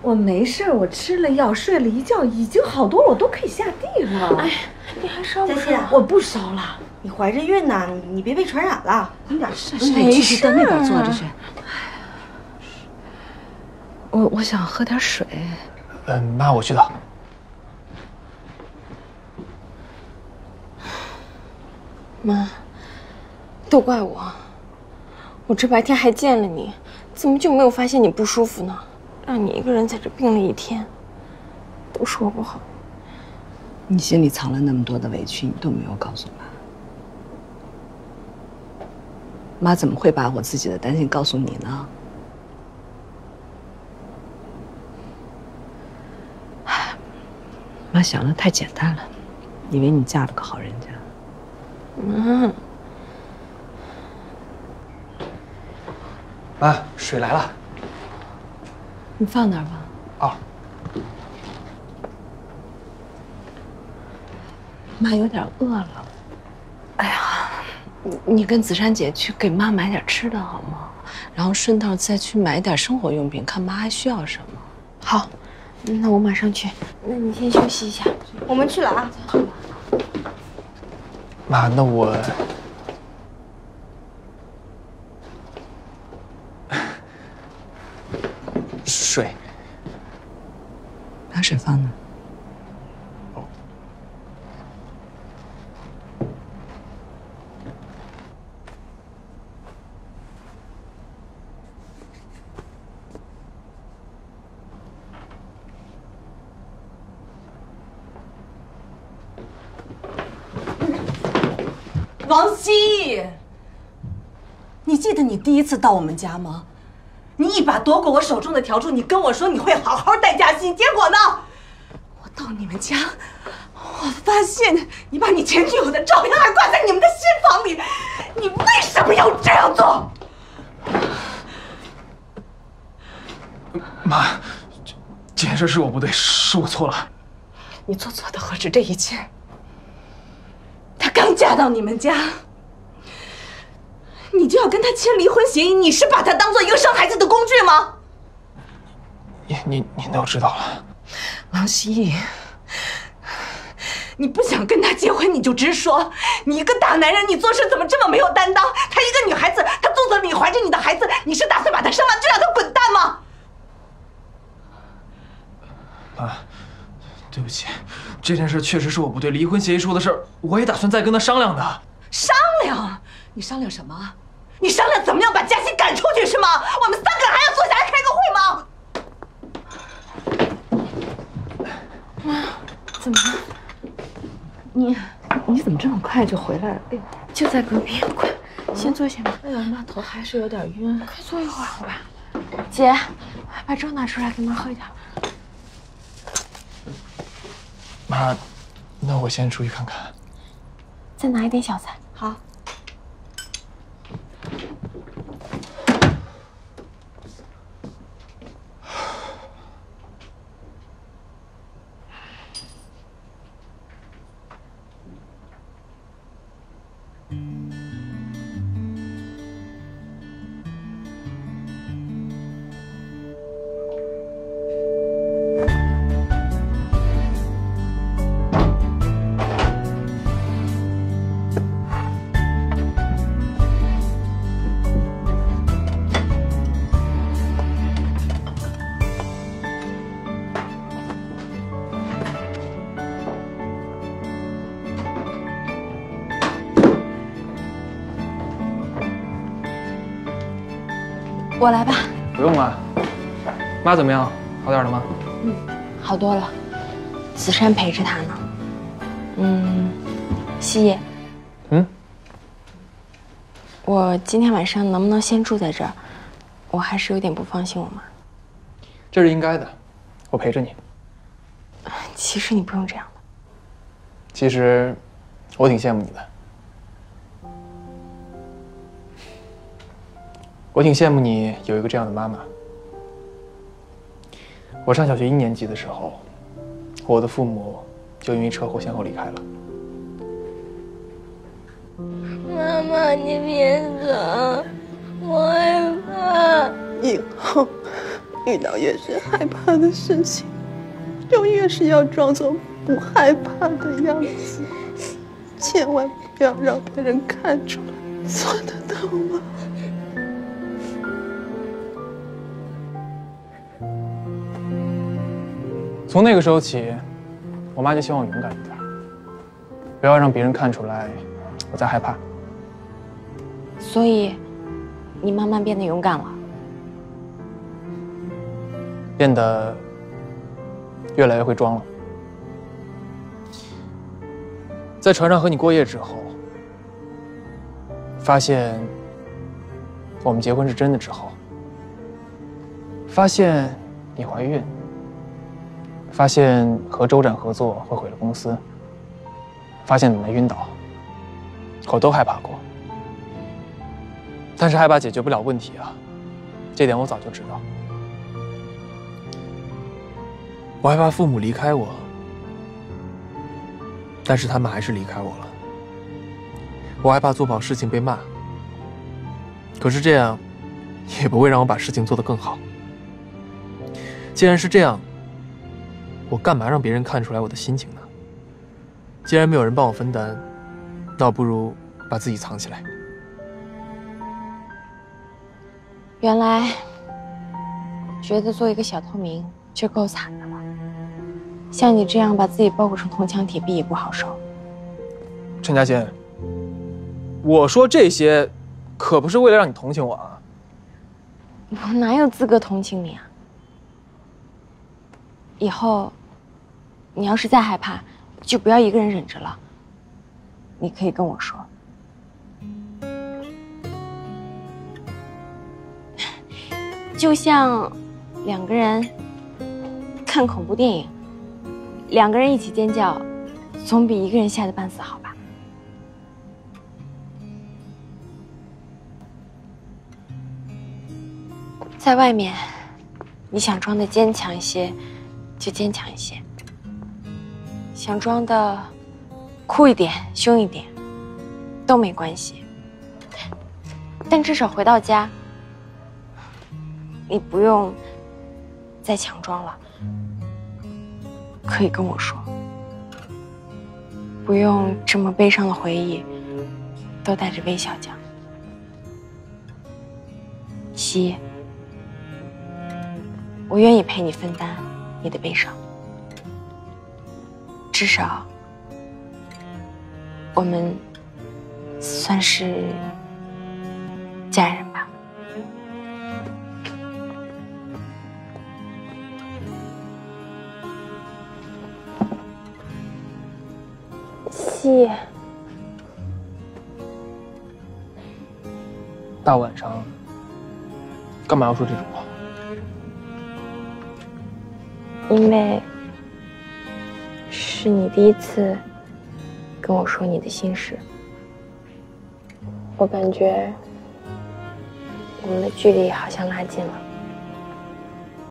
我没事，我吃了药，睡了一觉，已经好多了，我都可以下地了。哎，你还烧不烧？我不烧了。你怀着孕呢，你别被传染了。你点事。没事，到那边坐着去。我想喝点水。妈，我去倒。妈，都怪我，我这白天还见了你，怎么就没有发现你不舒服呢？让你一个人在这病了一天，都是我不好。你心里藏了那么多的委屈，你都没有告诉妈。妈怎么会把我自己的担心告诉你呢？妈想的太简单了，以为你嫁了个好人家。妈，水来了。你放那儿吧。啊。妈有点饿了。哎呀，你跟子珊姐去给妈买点吃的好吗？然后顺道再去买点生活用品，看妈还需要什么。好，那我马上去。那你先休息一下，我们去了啊。妈，那我。水。把水放那。哦。王希，你记得你第一次到我们家吗？你一把夺过我手中的笤帚，你跟我说你会好好待佳欣，结果呢？我到你们家，我发现你把你前女友的照片还挂在你们的新房里，你为什么要这样做？妈，这件事是我不对，是我错了。你做错的何止这一切？她刚嫁到你们家，你就要跟她签离婚协议？你是把她当做一个生孩子的工具吗？您都知道了。王希，你不想跟他结婚，你就直说。你一个大男人，你做事怎么这么没有担当？她一个女孩子，她肚子里怀着你的孩子，你是打算把她生完就让她滚蛋吗？妈，对不起，这件事确实是我不对。离婚协议说的事儿，我也打算再跟他商量的。商量？你商量什么？你商量怎么样把佳欣赶出去是吗？我们3个还要坐下来开个会吗？妈，怎么了？你怎么这么快就回来了？哎呦，就在隔壁，快，先坐下吧。哎呀，妈头还是有点晕，快坐一会儿好吧？姐，把粥拿出来给妈喝一点。妈，那我先出去看看。再拿一点小菜。好。我来吧。不用了。妈怎么样？好点了吗？好多了。子珊陪着她呢。希叶。我今天晚上能不能先住在这儿？我还是有点不放心我妈。这是应该的，我陪着你。其实你不用这样的。其实，我挺羡慕你的。我挺羡慕你有一个这样的妈妈。我上小学1年级的时候，我的父母就因为车祸先后离开了。妈妈，你别走，我害怕。以后遇到越是害怕的事情，就越是要装作不害怕的样子，千万不要让别人看出来，做得到吗？从那个时候起，我妈就希望我勇敢一点，不要让别人看出来我在害怕。所以，你慢慢变得勇敢了，变得越来越会装了。在船上和你过夜之后，发现我们结婚是真的之后，发现你怀孕，发现和周展合作会毁了公司，发现你没晕倒，我都害怕过。但是害怕解决不了问题啊，这点我早就知道。我害怕父母离开我，但是他们还是离开我了。我害怕做不好事情被骂，可是这样也不会让我把事情做得更好。既然是这样，我干嘛让别人看出来我的心情呢？既然没有人帮我分担，那我不如把自己藏起来。原来觉得做一个小透明就够惨的了，像你这样把自己包裹成铜墙铁壁也不好受。陈嘉欣，我说这些可不是为了让你同情我啊。我哪有资格同情你啊？以后你要是再害怕，就不要一个人忍着了，你可以跟我说。就像两个人看恐怖电影，两个人一起尖叫，总比一个人吓得半死好吧？在外面，你想装的坚强一些，就坚强一些；想装的酷一点、凶一点，都没关系。但至少回到家，你不用再强装了，可以跟我说，不用这么悲伤的回忆都带着微笑讲。希，我愿意陪你分担你的悲伤，至少我们算是家人吧。希，大晚上干嘛要说这种话？因为是你第一次跟我说你的心事，我感觉我们的距离好像拉近了。